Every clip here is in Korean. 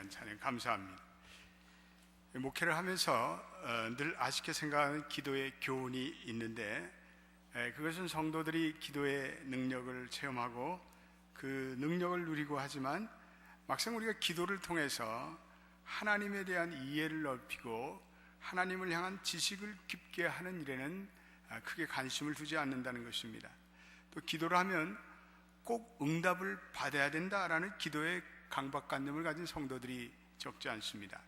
귀한 찬양 감사합니다. 목회를 하면서 늘 아쉽게 생각하는 기도의 교훈이 있는데, 그것은 성도들이 기도의 능력을 체험하고 그 능력을 누리고 하지만 막상 우리가 기도를 통해서 하나님에 대한 이해를 넓히고 하나님을 향한 지식을 깊게 하는 일에는 크게 관심을 두지 않는다는 것입니다. 또 기도를 하면 꼭 응답을 받아야 된다라는 기도의 강박관념을 가진 성도들이 적지 않습니다.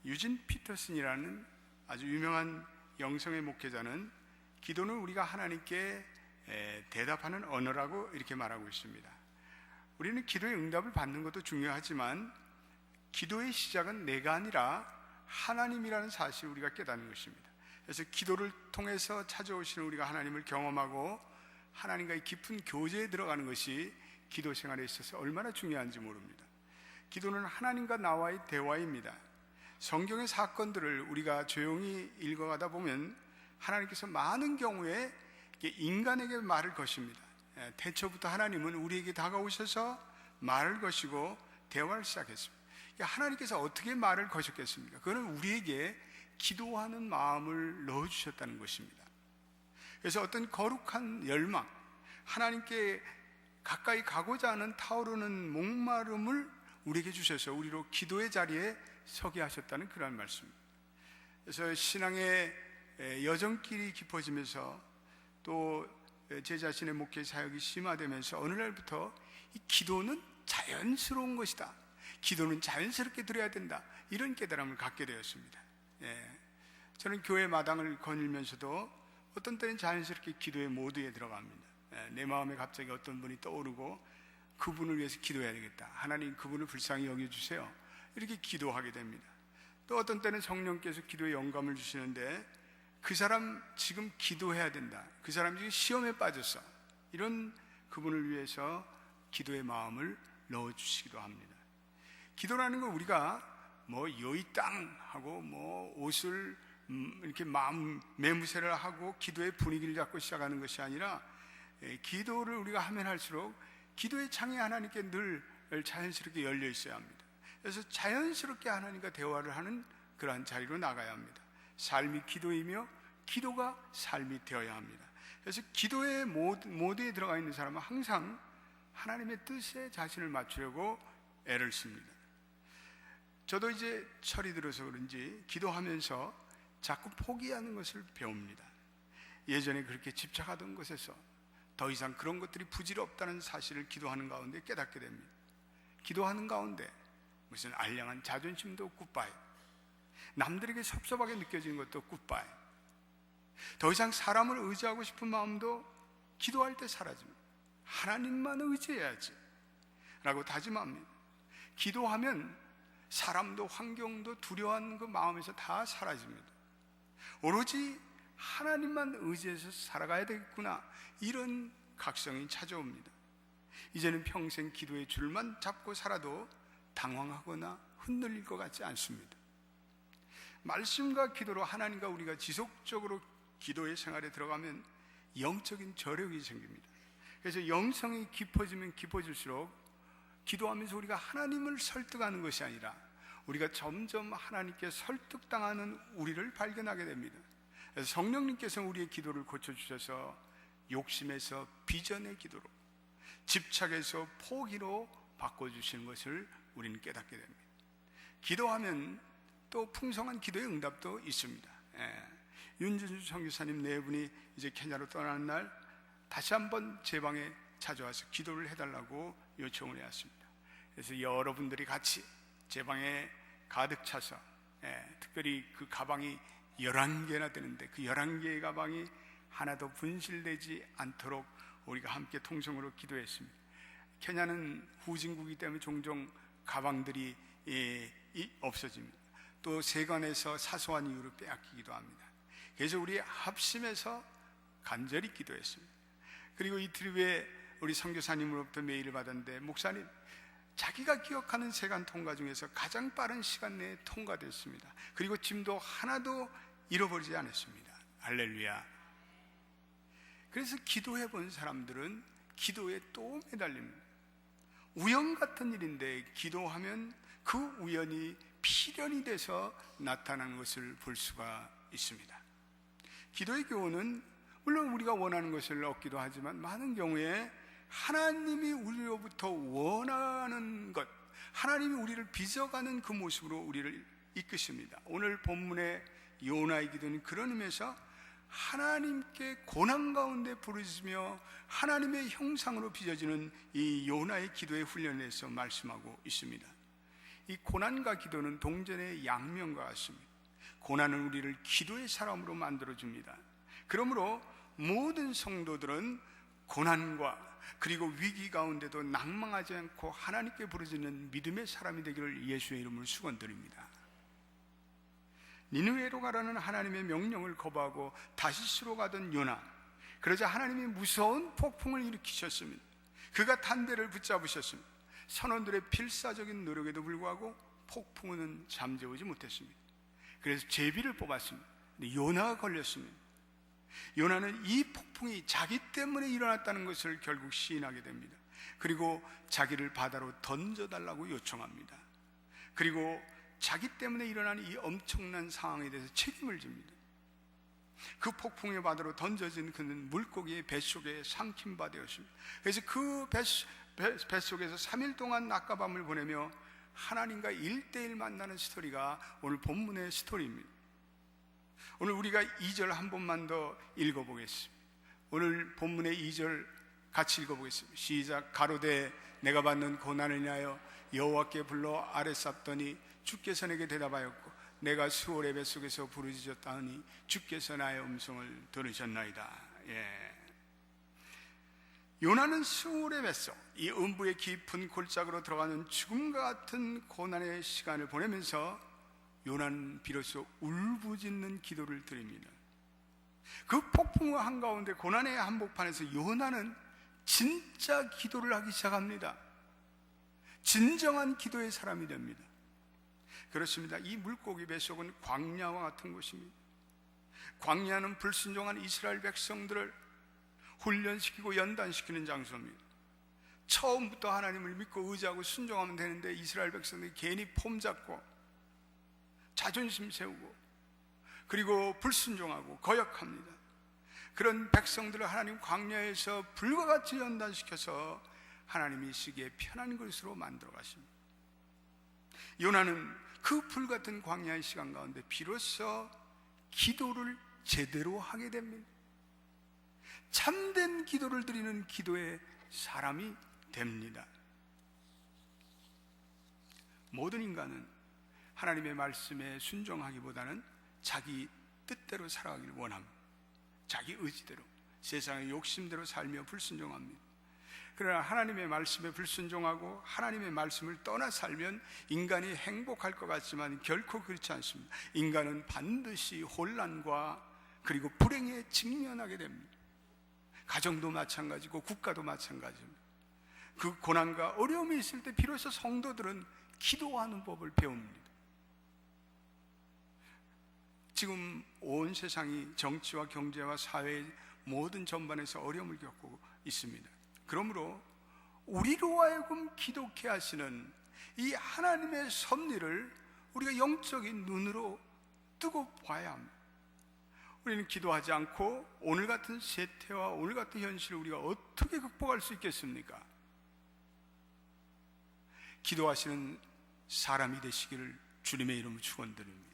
유진 피터슨이라는 아주 유명한 영성의 목회자는 기도는 우리가 하나님께 대답하는 언어라고 이렇게 말하고 있습니다. 우리는 기도의 응답을 받는 것도 중요하지만 기도의 시작은 내가 아니라 하나님이라는 사실을 우리가 깨닫는 것입니다. 그래서 기도를 통해서 찾아오시는 우리가 하나님을 경험하고 하나님과의 깊은 교제에 들어가는 것이 기도 생활에 있어서 얼마나 중요한지 모릅니다. 기도는 하나님과 나와의 대화입니다. 성경의 사건들을 우리가 조용히 읽어가다 보면 하나님께서 많은 경우에 인간에게 말을 거십니다. 태초부터 하나님은 우리에게 다가오셔서 말을 거시고 대화를 시작했습니다. 하나님께서 어떻게 말을 거셨겠습니까? 그거는 우리에게 기도하는 마음을 넣어주셨다는 것입니다. 그래서 어떤 거룩한 열망, 하나님께 가까이 가고자 하는 타오르는 목마름을 우리에게 주셔서 우리로 기도의 자리에 서게 하셨다는 그런 말씀입니다. 그래서 신앙의 여정길이 깊어지면서 또 제 자신의 목회 사역이 심화되면서 어느 날부터 이 기도는 자연스러운 것이다, 기도는 자연스럽게 드려야 된다, 이런 깨달음을 갖게 되었습니다. 저는 교회 마당을 거닐면서도 어떤 때는 자연스럽게 기도의 모드에 들어갑니다. 내 마음에 갑자기 어떤 분이 떠오르고 그분을 위해서 기도해야 되겠다, 하나님 그분을 불쌍히 여겨주세요, 이렇게 기도하게 됩니다. 또 어떤 때는 성령께서 기도에 영감을 주시는데 그 사람 지금 기도해야 된다, 그 사람 지금 시험에 빠졌어, 이런 그분을 위해서 기도의 마음을 넣어주시기도 합니다. 기도라는 건 우리가 여의땅 하고 옷을 이렇게 마음 매무새를 하고 기도의 분위기를 잡고 시작하는 것이 아니라, 기도를 우리가 하면 할수록 기도의 창이 하나님께 늘 자연스럽게 열려 있어야 합니다. 그래서 자연스럽게 하나님과 대화를 하는 그러한 자리로 나가야 합니다. 삶이 기도이며 기도가 삶이 되어야 합니다. 그래서 기도의 모드에 들어가 있는 사람은 항상 하나님의 뜻에 자신을 맞추려고 애를 씁니다. 저도 이제 철이 들어서 그런지 기도하면서 자꾸 포기하는 것을 배웁니다. 예전에 그렇게 집착하던 것에서 더 이상 그런 것들이 부질없다는 사실을 기도하는 가운데 깨닫게 됩니다. 기도하는 가운데 무슨 알량한 자존심도 굿바이, 남들에게 섭섭하게 느껴지는 것도 굿바이, 더 이상 사람을 의지하고 싶은 마음도 기도할 때 사라집니다. 하나님만 의지해야지 라고 다짐합니다. 기도하면 사람도 환경도 두려워하는 그 마음에서 다 사라집니다. 오로지 하나님만 의지해서 살아가야 되겠구나, 이런 각성이 찾아옵니다. 이제는 평생 기도의 줄만 잡고 살아도 당황하거나 흔들릴 것 같지 않습니다. 말씀과 기도로 하나님과 우리가 지속적으로 기도의 생활에 들어가면 영적인 저력이 생깁니다. 그래서 영성이 깊어지면 깊어질수록 기도하면서 우리가 하나님을 설득하는 것이 아니라 우리가 점점 하나님께 설득당하는 우리를 발견하게 됩니다. 그래서 성령님께서 우리의 기도를 고쳐주셔서 욕심에서 비전의 기도로, 집착에서 포기로 바꿔주시는 것을 우리는 깨닫게 됩니다. 기도하면 또 풍성한 기도의 응답도 있습니다. 윤준수 선교사님 네 분이 이제 케냐로 떠나는 날 다시 한번 제 방에 찾아와서 기도를 해달라고 요청을 해왔습니다. 그래서 여러분들이 같이 제 방에 가득 차서, 특별히 그 가방이 11개나 되는데 그 11개의 가방이 하나도 분실되지 않도록 우리가 함께 통성으로 기도했습니다. 케냐는 후진국이기 때문에 종종 가방들이 없어집니다. 또 세관에서 사소한 이유로 빼앗기기도 합니다. 그래서 우리 합심해서 간절히 기도했습니다. 그리고 이틀 후에 우리 선교사님으로부터 메일을 받았는데, 목사님, 자기가 기억하는 세관 통과 중에서 가장 빠른 시간 내에 통과됐습니다. 그리고 짐도 하나도 잃어버리지 않았습니다. 할렐루야. 그래서 기도해 본 사람들은 기도에 또 매달립니다. 우연 같은 일인데 기도하면 그 우연이 필연이 돼서 나타나는 것을 볼 수가 있습니다. 기도의 교훈은 물론 우리가 원하는 것을 얻기도 하지만 많은 경우에 하나님이 우리로부터 원하는 것, 하나님이 우리를 빚어가는 그 모습으로 우리를 이끄십니다. 오늘 본문의 요나의 기도는 그런 의미에서 하나님께 고난 가운데 부르짖으며 하나님의 형상으로 빚어지는 이 요나의 기도의 훈련에서 말씀하고 있습니다. 이 고난과 기도는 동전의 양면과 같습니다. 고난은 우리를 기도의 사람으로 만들어줍니다. 그러므로 모든 성도들은 고난과 그리고 위기 가운데도 낭망하지 않고 하나님께 부르짖는 믿음의 사람이 되기를 예수의 이름으로 축원드립니다. 니느웨로 가라는 하나님의 명령을 거부하고 다시스로 가던 요나, 그러자 하나님이 무서운 폭풍을 일으키셨습니다. 그가 단대를 붙잡으셨습니다. 선원들의 필사적인 노력에도 불구하고 폭풍은 잠재우지 못했습니다. 그래서 제비를 뽑았습니다. 근데 요나가 걸렸습니다. 요나는 이 폭풍이 자기 때문에 일어났다는 것을 결국 시인하게 됩니다. 그리고 자기를 바다로 던져달라고 요청합니다. 그리고 자기 때문에 일어난 이 엄청난 상황에 대해서 책임을 집니다. 그 폭풍의 바다로 던져진 그는 물고기의 뱃속에 삼킨 바 되었습니다. 그래서 그 뱃속에서 3일 동안 낮과 밤을 보내며 하나님과 1대1 만나는 스토리가 오늘 본문의 스토리입니다. 오늘 우리가 2절 한 번만 더 읽어보겠습니다. 오늘 본문의 2절 같이 읽어보겠습니다. 시작. 가로되 내가 받는 고난을 인하여 여호와께 불러 아뢰쌌더니 주께서 내게 대답하였고 내가 수월의 뱃속에서 부르짖었다니 주께서 나의 음성을 들으셨나이다. 요나는 수월의 뱃속, 이 음부의 깊은 골짜기로 들어가는 죽음과 같은 고난의 시간을 보내면서 요나는 비로소 울부짖는 기도를 드립니다. 그 폭풍 한가운데 고난의 한복판에서 요나는 진짜 기도를 하기 시작합니다. 진정한 기도의 사람이 됩니다. 그렇습니다. 이 물고기 뱃속은 광야와 같은 곳입니다. 광야는 불순종한 이스라엘 백성들을 훈련시키고 연단시키는 장소입니다. 처음부터 하나님을 믿고 의지하고 순종하면 되는데 이스라엘 백성들이 괜히 폼 잡고 자존심 세우고 그리고 불순종하고 거역합니다. 그런 백성들을 하나님 광야에서 불과 같이 연단시켜서 하나님이 쓰기에 편한 것으로 만들어 가십니다. 요나는 그 불같은 광야의 시간 가운데 비로소 기도를 제대로 하게 됩니다. 참된 기도를 드리는 기도의 사람이 됩니다. 모든 인간은 하나님의 말씀에 순종하기보다는 자기 뜻대로 살아가기를 원합니다. 자기 의지대로, 세상의 욕심대로 살며 불순종합니다. 그러나 하나님의 말씀에 불순종하고 하나님의 말씀을 떠나 살면 인간이 행복할 것 같지만 결코 그렇지 않습니다. 인간은 반드시 혼란과 그리고 불행에 직면하게 됩니다. 가정도 마찬가지고 국가도 마찬가지입니다. 그 고난과 어려움이 있을 때 비로소 성도들은 기도하는 법을 배웁니다. 지금 온 세상이 정치와 경제와 사회 모든 전반에서 어려움을 겪고 있습니다. 그러므로 우리로 하여금 기도케 하시는 이 하나님의 섭리를 우리가 영적인 눈으로 뜨고 봐야 합니다. 우리는 기도하지 않고 오늘 같은 세태와 오늘 같은 현실을 우리가 어떻게 극복할 수 있겠습니까? 기도하시는 사람이 되시기를 주님의 이름으로 축원드립니다.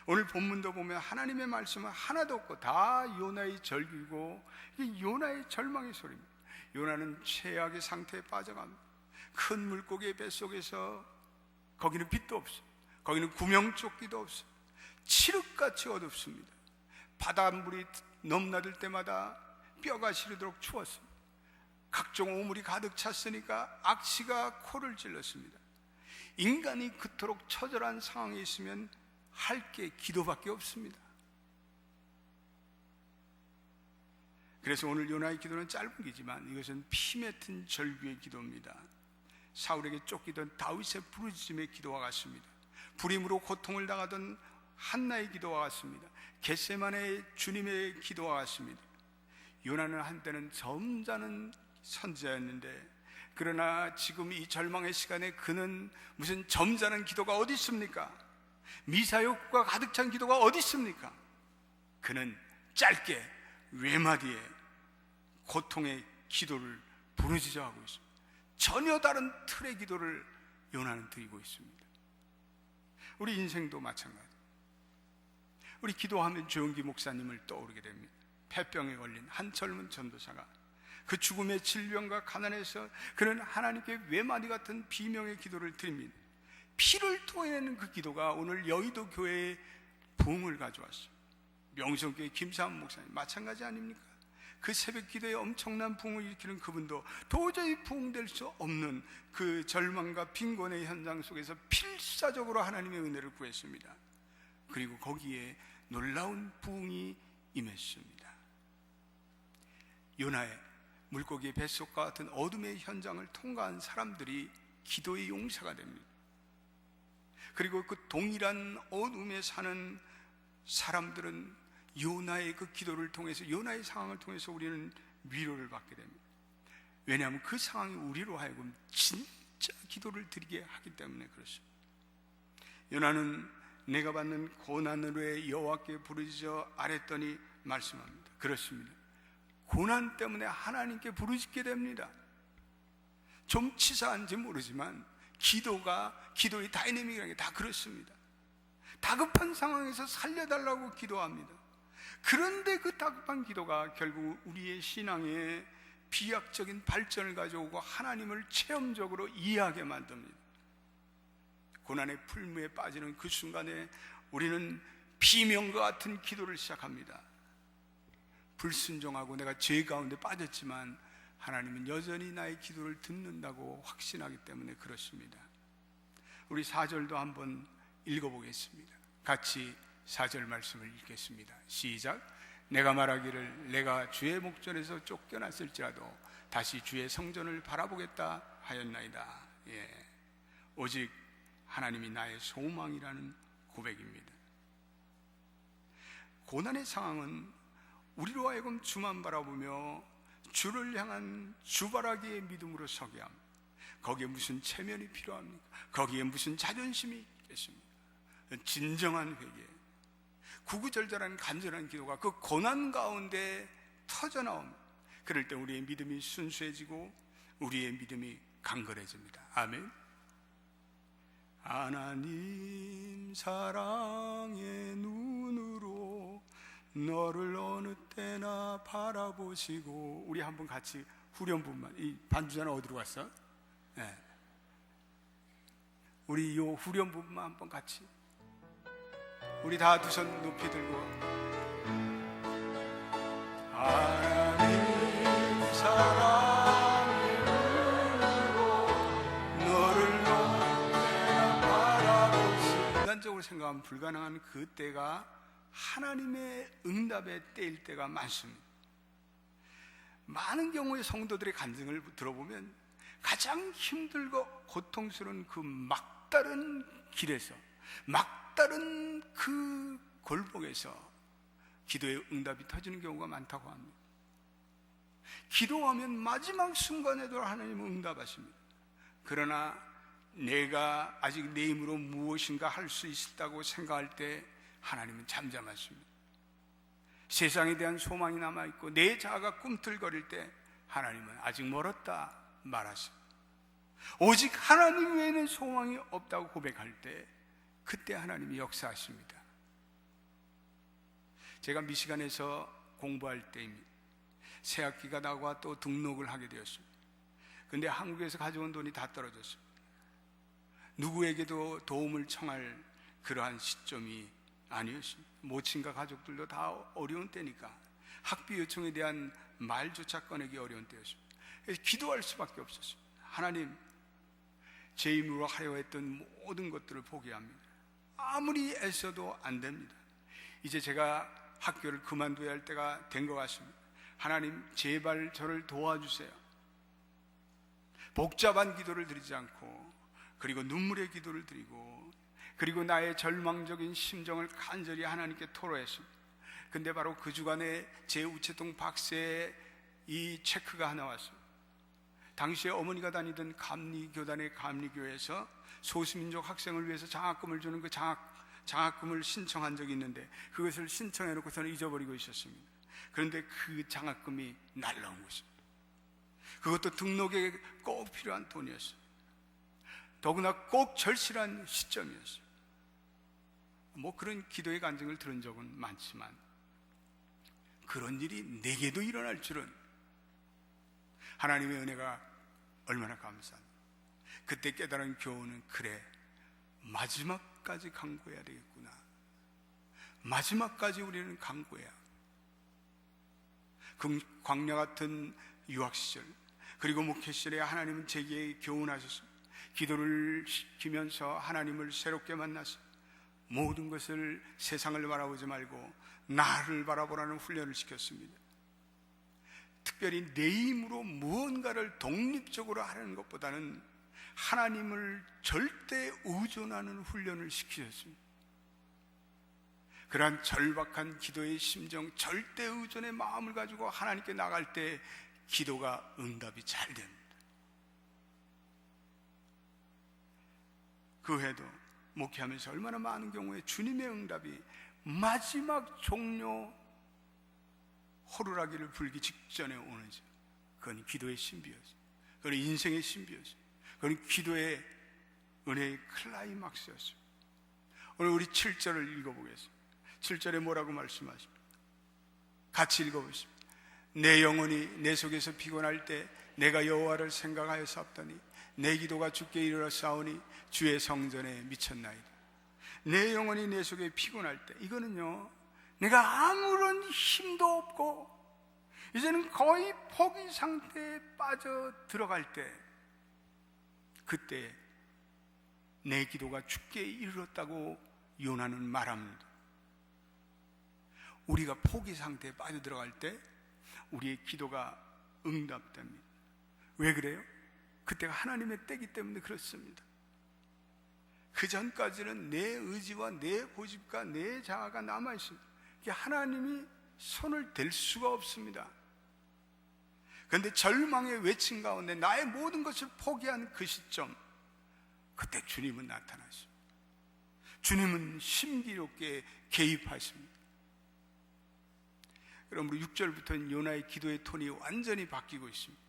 오늘 본문도 보면 하나님의 말씀은 하나도 없고 다 요나의 절규이고 이게 요나의 절망의 소리입니다. 요나는 최악의 상태에 빠져갑니다. 큰 물고기의 뱃속에서 거기는 빛도 없어요. 거기는 구명조끼도 없어요. 칠흑같이 어둡습니다. 바닷물이 넘나들 때마다 뼈가 시리도록 추웠습니다. 각종 오물이 가득 찼으니까 악취가 코를 찔렀습니다. 인간이 그토록 처절한 상황에 있으면 할 게 기도밖에 없습니다. 그래서 오늘 요나의 기도는 짧은 기지만 이것은 피 맺힌 절규의 기도입니다. 사울에게 쫓기던 다윗의 부르짖음의 기도와 같습니다. 불임으로 고통을 당하던 한나의 기도와 같습니다. 겟세마네의 주님의 기도와 같습니다. 요나는 한때는 점잖은 선지자였는데, 그러나 지금 이 절망의 시간에 그는 무슨 점잖은 기도가 어디 있습니까? 미사욕과 가득 찬 기도가 어디 있습니까? 그는 짧게 외마디에 고통의 기도를 부르짖어 하고 있습니다. 전혀 다른 틀의 기도를 요나는 드리고 있습니다. 우리 인생도 마찬가지. 우리 기도하면 조용기 목사님을 떠오르게 됩니다. 폐병에 걸린 한 젊은 전도사가 그 죽음의 질병과 가난에서 그는 하나님께 외마디 같은 비명의 기도를 드립니다. 피를 토해내는 그 기도가 오늘 여의도 교회에 부흥을 가져왔어요. 명성교회 김사한 목사님 마찬가지 아닙니까? 그 새벽 기도에 엄청난 부흥을 일으키는 그분도 도저히 부흥될 수 없는 그 절망과 빈곤의 현장 속에서 필사적으로 하나님의 은혜를 구했습니다. 그리고 거기에 놀라운 부흥이 임했습니다. 요나의 물고기의 뱃속과 같은 어둠의 현장을 통과한 사람들이 기도의 용사가 됩니다. 그리고 그 동일한 어둠에 사는 사람들은 요나의 그 기도를 통해서, 요나의 상황을 통해서 우리는 위로를 받게 됩니다. 왜냐하면 그 상황이 우리로 하여금 진짜 기도를 드리게 하기 때문에 그렇습니다. 요나는 내가 받는 고난으로 해 여호와께 부르짖어 아랬더니 말씀합니다. 그렇습니다. 고난 때문에 하나님께 부르짖게 됩니다. 좀 치사한지 모르지만 기도의 다이내믹이라는 게 다 그렇습니다. 다급한 상황에서 살려달라고 기도합니다. 그런데 그 다급한 기도가 결국 우리의 신앙에 비약적인 발전을 가져오고 하나님을 체험적으로 이해하게 만듭니다. 고난의 풀무에 빠지는 그 순간에 우리는 비명과 같은 기도를 시작합니다. 불순종하고 내가 죄 가운데 빠졌지만 하나님은 여전히 나의 기도를 듣는다고 확신하기 때문에 그렇습니다. 우리 4절도 한번 읽어보겠습니다. 같이 4절 말씀을 읽겠습니다. 시작. 내가 말하기를 내가 주의 목전에서 쫓겨났을지라도 다시 주의 성전을 바라보겠다 하였나이다. 오직 하나님이 나의 소망이라는 고백입니다. 고난의 상황은 우리로 하여금 주만 바라보며 주를 향한 주바라기의 믿음으로 서게 합니다. 거기에 무슨 체면이 필요합니까? 거기에 무슨 자존심이 있겠습니까? 진정한 회개, 구구절절한 간절한 기도가 그 고난 가운데 터져나옵니다. 그럴 때 우리의 믿음이 순수해지고 우리의 믿음이 강건해집니다. 아멘. 하나님 사랑의 눈으로 너를 어느 때나 바라보시고, 우리 한번 같이 후렴부만, 이 반주자는 어디로 갔어? 네. 우리 요 후렴부만 한번 같이, 우리 다 두 손 높이 들고, 하나님 사랑의 눈으로 너를 어느 때나 바라보시고, 인간적으로 생각하면 불가능한 그 때가 하나님의 응답의 때일 때가 많습니다. 많은 경우의 성도들의 간증을 들어보면 가장 힘들고 고통스러운 그 막다른 길에서, 막다른 그 골목에서 기도의 응답이 터지는 경우가 많다고 합니다. 기도하면 마지막 순간에도 하나님은 응답하십니다. 그러나 내가 아직 내 힘으로 무엇인가 할 수 있다고 생각할 때 하나님은 잠잠하십니다. 세상에 대한 소망이 남아있고 내 자아가 꿈틀거릴 때 하나님은 아직 멀었다 말하십니다. 오직 하나님 외에는 소망이 없다고 고백할 때 그때 하나님이 역사하십니다. 제가 미시간에서 공부할 때입니다. 새학기가 나고 또 등록을 하게 되었습니다. 그런데 한국에서 가져온 돈이 다 떨어졌습니다. 누구에게도 도움을 청할 그러한 시점이 아니었습니다. 모친과 가족들도 다 어려운 때니까 학비 요청에 대한 말조차 꺼내기 어려운 때였습니다. 그래서 기도할 수밖에 없었습니다. 하나님, 제 힘으로 하려 했던 모든 것들을 포기합니다. 아무리 애써도 안 됩니다. 이제 제가 학교를 그만둬야 할 때가 된 것 같습니다. 하나님, 제발 저를 도와주세요. 복잡한 기도를 드리지 않고, 그리고 눈물의 기도를 드리고, 그리고 나의 절망적인 심정을 간절히 하나님께 토로했습니다. 근데 바로 그 주간에 제 우체통 박스에 이 체크가 하나 왔습니다. 당시에 어머니가 다니던 감리교단의 감리교에서 소수민족 학생을 위해서 장학금을 주는 그 장학금을 신청한 적이 있는데 그것을 신청해놓고서는 잊어버리고 있었습니다. 그런데 그 장학금이 날라온 것입니다. 그것도 등록에 꼭 필요한 돈이었어요. 더구나 꼭 절실한 시점이었어요. 뭐 그런 기도의 간증을 들은 적은 많지만 그런 일이 내게도 일어날 줄은, 하나님의 은혜가 얼마나 감사합니다. 그때 깨달은 교훈은, 그래, 마지막까지 간구해야 되겠구나. 마지막까지 우리는 간구해야. 그 광야 같은 유학 시절 그리고 목회 시절에 하나님은 제게 교훈하셨습니다. 기도를 시키면서 하나님을 새롭게 만나서 모든 것을, 세상을 바라보지 말고 나를 바라보라는 훈련을 시켰습니다. 특별히 내 힘으로 무언가를 독립적으로 하는 것보다는 하나님을 절대 의존하는 훈련을 시키셨습니다. 그러한 절박한 기도의 심정, 절대 의존의 마음을 가지고 하나님께 나갈 때 기도가 응답이 잘 됩니다. 그 외에도 목회하면서 얼마나 많은 경우에 주님의 응답이 마지막 종료 호루라기를 불기 직전에 오는지, 그건 기도의 신비였어요. 그건 인생의 신비였어요. 그건 기도의 은혜의 클라이막스였어요. 오늘 우리 7절을 읽어보겠습니다. 7절에 뭐라고 말씀하십니까? 같이 읽어보십시오. 내 영혼이 내 속에서 피곤할 때 내가 여호와를 생각하여 삽더니 내 기도가 주께 이르러 싸우니 주의 성전에 미쳤나이다. 내 영혼이 내 속에 피곤할 때, 이거는요, 내가 아무런 힘도 없고 이제는 거의 포기 상태에 빠져 들어갈 때, 그때 내 기도가 주께 이르렀다고 요나는 말합니다. 우리가 포기 상태에 빠져 들어갈 때 우리의 기도가 응답됩니다. 왜 그래요? 그때가 하나님의 때이기 때문에 그렇습니다. 그 전까지는 내 의지와 내 고집과 내 자아가 남아있습니다. 하나님이 손을 댈 수가 없습니다. 그런데 절망의 외침 가운데 나의 모든 것을 포기한 그 시점, 그때 주님은 나타나십니다. 주님은 신비롭게 개입하십니다. 그러므로 6절부터는 요나의 기도의 톤이 완전히 바뀌고 있습니다.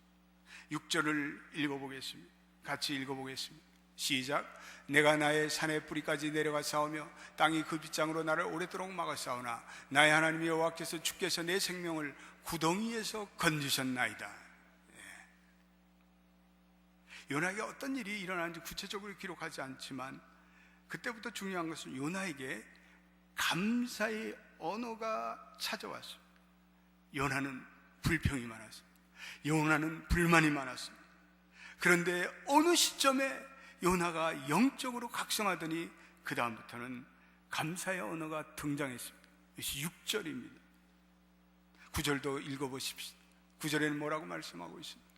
6절을 읽어보겠습니다. 같이 읽어보겠습니다. 시작. 내가 나의 산의 뿌리까지 내려가 싸우며 땅이 그 빗장으로 나를 오랫도록 막아 싸우나 나의 하나님 여호와께서 주께서 내 생명을 구덩이에서 건지셨나이다. 요나에게 어떤 일이 일어나는지 구체적으로 기록하지 않지만 그때부터 중요한 것은 요나에게 감사의 언어가 찾아왔습니다. 요나는 불평이 많았습니다. 요나는 불만이 많았습니다. 그런데 어느 시점에 요나가 영적으로 각성하더니 그 다음부터는 감사의 언어가 등장했습니다. 이것이 6절입니다. 9절도 읽어보십시오. 9절에는 뭐라고 말씀하고 있습니다.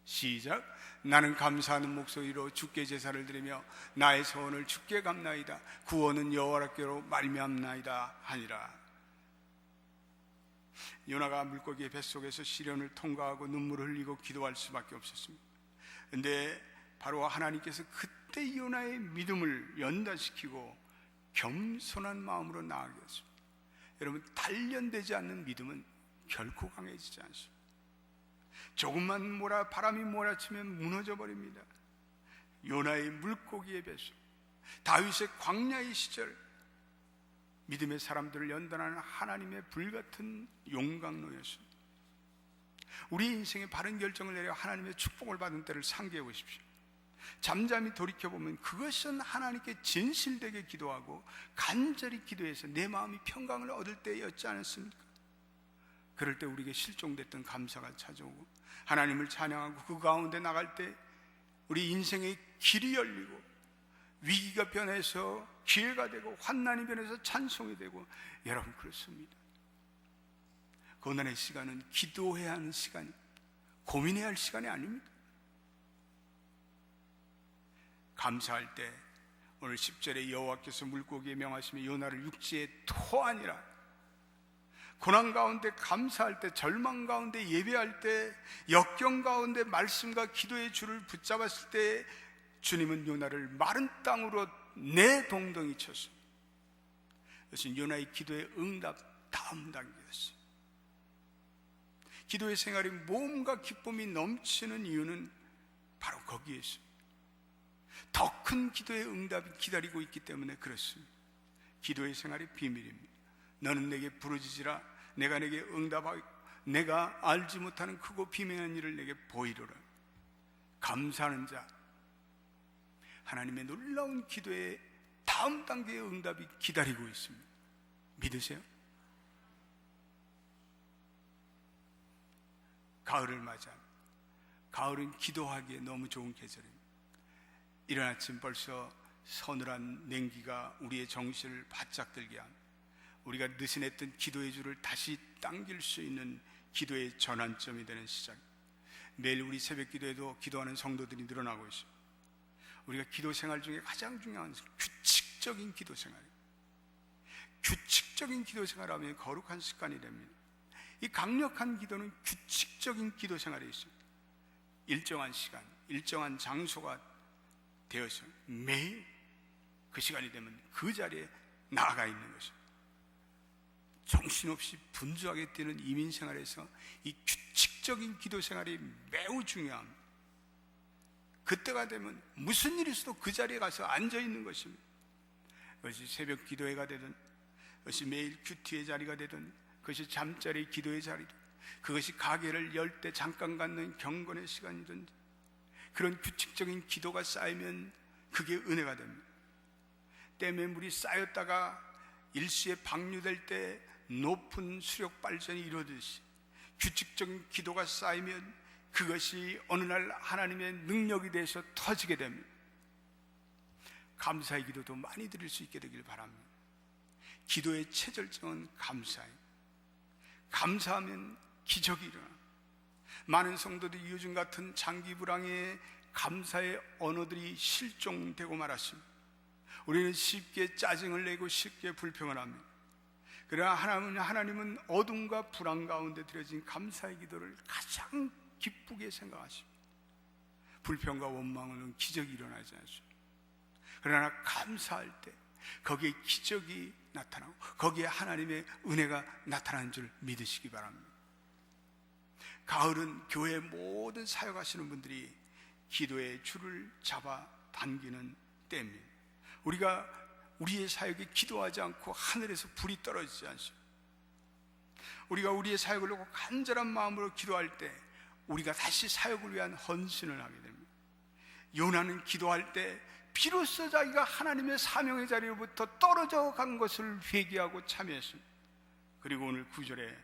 시작. 나는 감사하는 목소리로 주께 제사를 드리며 나의 소원을 주께 갚나이다. 구원은 여호와께로 말미암나이다 하니라. 요나가 물고기의 뱃속에서 시련을 통과하고 눈물을 흘리고 기도할 수밖에 없었습니다. 그런데 바로 하나님께서 그때 요나의 믿음을 연단시키고 겸손한 마음으로 나아가게 했습니다. 여러분, 단련되지 않는 믿음은 결코 강해지지 않습니다. 조금만 바람이 몰아치면 무너져 버립니다. 요나의 물고기의 뱃속, 다윗의 광야의 시절, 믿음의 사람들을 연단하는 하나님의 불같은 용광로였습니다. 우리 인생의 바른 결정을 내려 하나님의 축복을 받은 때를 상기해 보십시오. 잠잠히 돌이켜보면 그것은 하나님께 진실되게 기도하고 간절히 기도해서 내 마음이 평강을 얻을 때였지 않았습니까? 그럴 때 우리에게 실종됐던 감사가 찾아오고 하나님을 찬양하고 그 가운데 나갈 때 우리 인생의 길이 열리고 위기가 변해서 기회가 되고 환난이 변해서 찬송이 되고, 여러분 그렇습니다. 고난의 시간은 기도해야 하는 시간이, 고민해야 할 시간이 아닙니다. 감사할 때 오늘 10절에 여호와께서 물고기에 명하시며 요나를 육지에 토하니라. 고난 가운데 감사할 때, 절망 가운데 예배할 때, 역경 가운데 말씀과 기도의 줄을 붙잡았을 때 주님은 요나를 마른 땅으로 내동덩이 쳤습니다. 그것은 요나의 기도의 응답 다음 단계였어요. 기도의 생활이 모험과 기쁨이 넘치는 이유는 바로 거기에 있습니다. 더 큰 기도의 응답이 기다리고 있기 때문에 그렇습니다. 기도의 생활이 비밀입니다. 너는 내게 부르짖으라. 내가 내게 응답하고 내가 알지 못하는 크고 비밀한 일을 내게 보이리라. 감사하는 자, 하나님의 놀라운 기도의 다음 단계의 응답이 기다리고 있습니다. 믿으세요? 가을을 맞이합니다. 가을은 기도하기에 너무 좋은 계절입니다. 이른 아침 벌써 서늘한 냉기가 우리의 정신을 바짝 들게 합니다. 우리가 느슨했던 기도의 줄을 다시 당길 수 있는 기도의 전환점이 되는 시작입니다. 매일 우리 새벽 기도에도 기도하는 성도들이 늘어나고 있습니다. 우리가 기도 생활 중에 가장 중요한 규칙적인 기도 생활입니다. 규칙적인 기도 생활하면 거룩한 습관이 됩니다. 이 강력한 기도는 규칙적인 기도 생활에 있습니다. 일정한 시간, 일정한 장소가 되어서 매일 그 시간이 되면 그 자리에 나아가 있는 것입니다. 정신없이 분주하게 뛰는 이민 생활에서 이 규칙적인 기도 생활이 매우 중요합니다. 그때가 되면 무슨 일이 있어도 그 자리에 가서 앉아 있는 것입니다. 그것이 새벽 기도회가 되든, 그것이 매일 큐티의 자리가 되든, 그것이 잠자리 기도의 자리든, 그것이 가게를 열 때 잠깐 갖는 경건의 시간이든, 그런 규칙적인 기도가 쌓이면 그게 은혜가 됩니다. 댐에 물이 쌓였다가 일시에 방류될 때 높은 수력 발전이 이루어지듯이 규칙적인 기도가 쌓이면 그것이 어느 날 하나님의 능력이 돼서 터지게 됩니다. 감사의 기도도 많이 드릴 수 있게 되길 바랍니다. 기도의 최절정은 감사입니다. 감사하면 기적이 일어납니다. 많은 성도들이 요즘 같은 장기 불황에 감사의 언어들이 실종되고 말았습니다. 우리는 쉽게 짜증을 내고 쉽게 불평을 합니다. 그러나 하나님은 어둠과 불안 가운데 드려진 감사의 기도를 가장 기쁘게 생각하십니다. 불평과 원망은 기적이 일어나지 않습니다. 그러나 감사할 때 거기에 기적이 나타나고 거기에 하나님의 은혜가 나타나는 줄 믿으시기 바랍니다. 가을은 교회 모든 사역하시는 분들이 기도의 줄을 잡아 당기는 때입니다. 우리가 우리의 사역에 기도하지 않고 하늘에서 불이 떨어지지 않습니다. 우리가 우리의 사역을 놓고 간절한 마음으로 기도할 때 우리가 다시 사역을 위한 헌신을 하게 됩니다. 요나는 기도할 때 비로소 자기가 하나님의 사명의 자리로부터 떨어져 간 것을 회개하고 참여했습니다. 그리고 오늘 9절에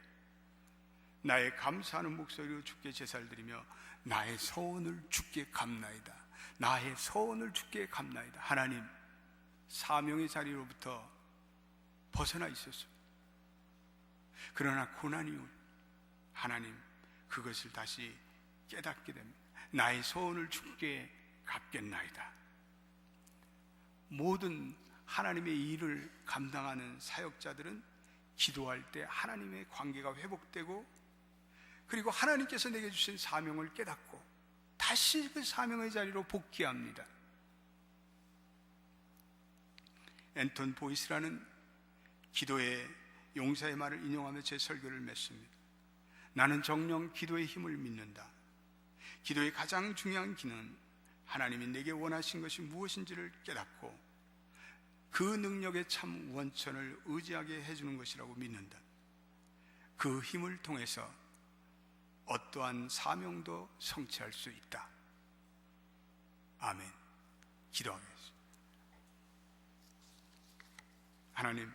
나의 감사하는 목소리로 주께 제사를 드리며 나의 서원을 주께 갚나이다. 나의 서원을 주께 갚나이다. 하나님, 사명의 자리로부터 벗어나 있었습니다. 그러나 고난이 올 하나님 그것을 다시 깨닫게 됩니다. 나의 소원을 주께 갚겠나이다. 모든 하나님의 일을 감당하는 사역자들은 기도할 때 하나님의 관계가 회복되고 그리고 하나님께서 내게 주신 사명을 깨닫고 다시 그 사명의 자리로 복귀합니다. 앤턴 보이스라는 기도의 용사의 말을 인용하며 제 설교를 맺습니다. 나는 정녕 기도의 힘을 믿는다. 기도의 가장 중요한 기능은 하나님이 내게 원하신 것이 무엇인지를 깨닫고 그 능력의 참 원천을 의지하게 해주는 것이라고 믿는다. 그 힘을 통해서 어떠한 사명도 성취할 수 있다. 아멘. 기도하겠습니다. 하나님,